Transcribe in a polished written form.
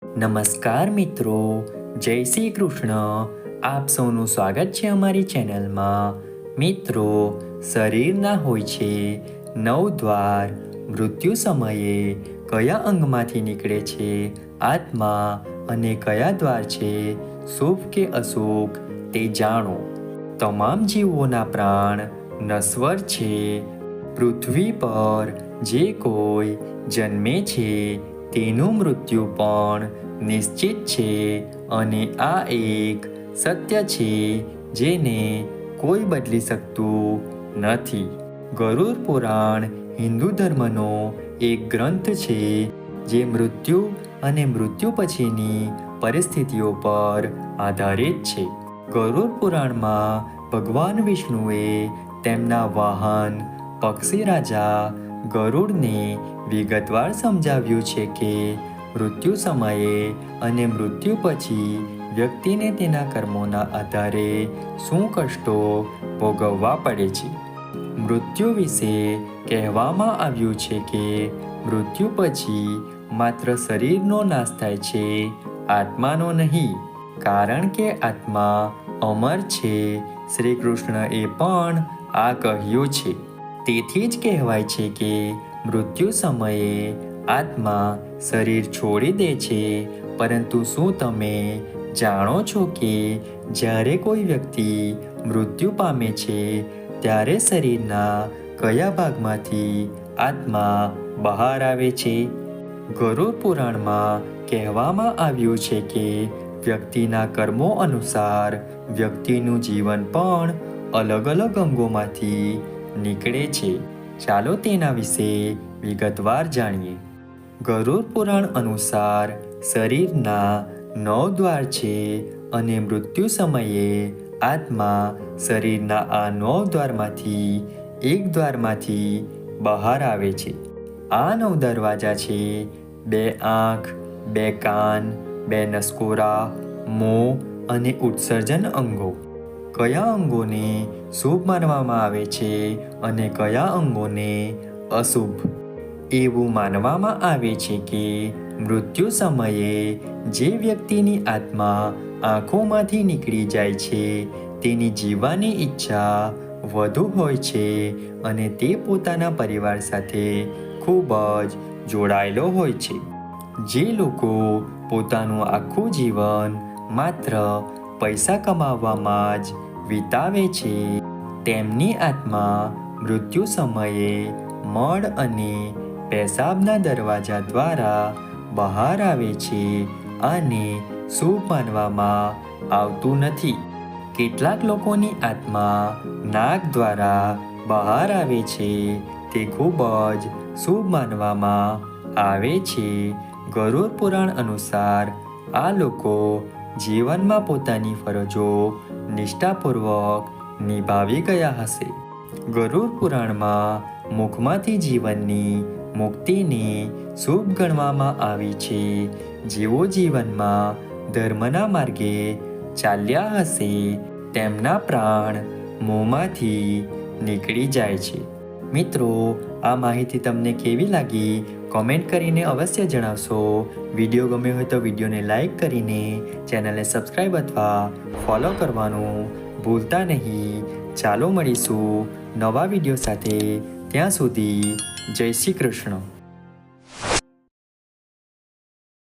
નમસ્કાર મિત્રો, જય શ્રી કૃષ્ણ. આપ સૌનું સ્વાગત છે અમારી ચેનલમાં. મિત્રો, શરીરના હોય છે 9 દ્વાર. મૃત્યુ સમયે કયા અંગમાંથી નીકળે છે આત્મા અને કયા દ્વાર છે શુભ કે અશુભ તે જાણો. તમામ જીવોના પ્રાણ નશ્વર છે. પૃથ્વી પર જે કોઈ જન્મે છે તેનું મૃત્યુ પણ નિશ્ચિત છે અને આ એક સત્ય છે જેને કોઈ બદલી શકતું નથી. ગરુડ પુરાણ હિન્દુ ધર્મનો એક ગ્રંથ છે જે મૃત્યુ અને મૃત્યુ પછીની પરિસ્થિતિઓ પર આધારિત છે. ગરુડ પુરાણમાં ભગવાન વિષ્ણુએ તેમના વાહન પક્ષી રાજા ગરુડને વિગતવાર સમજાવ્યું છે કે મૃત્યુ સમયે અને મૃત્યુ પછી વ્યક્તિને તેના કર્મોના આધારે શું કષ્ટો ભોગવવા પડે છે. મૃત્યુ વિશે કહેવામાં આવ્યું છે કે મૃત્યુ પછી માત્ર શરીરનો નાશ થાય છે, આત્માનો નહીં, કારણ કે આત્મા અમર છે. શ્રી કૃષ્ણએ પણ આ કહ્યું છે. તેથી જ કહેવાય છે કે મૃત્યુ સમયે આત્મા શરીર છોડી દે છે. પરંતુ શું તમે જાણો છો કે જ્યારે કોઈ વ્યક્તિ મૃત્યુ પામે છે ત્યારે શરીરના કયા ભાગમાંથી આત્મા બહાર આવે છે? ગરુડ પુરાણમાં કહેવામાં આવ્યું છે કે વ્યક્તિના કર્મો અનુસાર વ્યક્તિનું જીવન પણ અલગ અલગ અંગોમાંથી નીકળે છે. ચાલો તેના વિશે વિગતવાર જાણીએ. ગરુડ પુરાણ અનુસાર શરીરના 9 દ્વાર છે અને મૃત્યુ સમયે આત્મા શરીરના આ 9 દ્વારમાંથી એક દ્વારમાંથી બહાર આવે છે. આ 9 દરવાજા છે 2 આંખ, 2 કાન, 2 નસકોરા, મોં અને ઉત્સર્જન અંગો. કયા અંગોને શુભ માનવામાં આવે છે અને કયા અંગોને અશુભ? એવું માનવામાં આવે છે કે મૃત્યુ સમયે જે વ્યક્તિની આત્મા આંખોમાંથી નીકળી જાય છે તેની જીવવાની ઈચ્છા વધુ હોય છે અને તે પોતાના પરિવાર સાથે ખૂબ જ જોડાયેલો હોય છે. જે લોકો પોતાનું આખું જીવન માત્ર પૈસા કમાવવામાં જ વિતાવે છે તેમની આત્મા મૃત્યુ સમયે મળ અને પેશાબના દરવાજા દ્વારા બહાર આવે છે અને શુભ માનવામાં આવતું નથી. કેટલાક લોકોની આત્મા નાક દ્વારા બહાર આવે છે તે ખૂબ જ શુભ માનવામાં આવે છે. ગરુડ પુરાણ અનુસાર આ લોકો જીવનમાં પોતાની ફરજો નિષ્ઠાપૂર્વક નિભાવી ગયા હશે. ગરુડ પુરાણમાં મુખમાંથી જીવનની મુક્તિને શુભ ગણવામાં આવી છે. જેઓ જીવનમાં ધર્મના માર્ગે ચાલ્યા હશે તેમના પ્રાણ મોંમાંથી નીકળી જાય છે. મિત્રો, આ માહિતી તમને કેવી લાગી કોમેન્ટ કરીને અવશ્ય જણાવશો. વિડીયો ગમ્યો હોય તો વિડીયોને લાઈક કરીને ચેનલને સબસ્ક્રાઈબ અથવા ફોલો કરવાનું ભૂલતા નહીં. ચાલો મળીશું નવા વિડીયો સાથે. ત્યાં સુધી જય શ્રી કૃષ્ણ.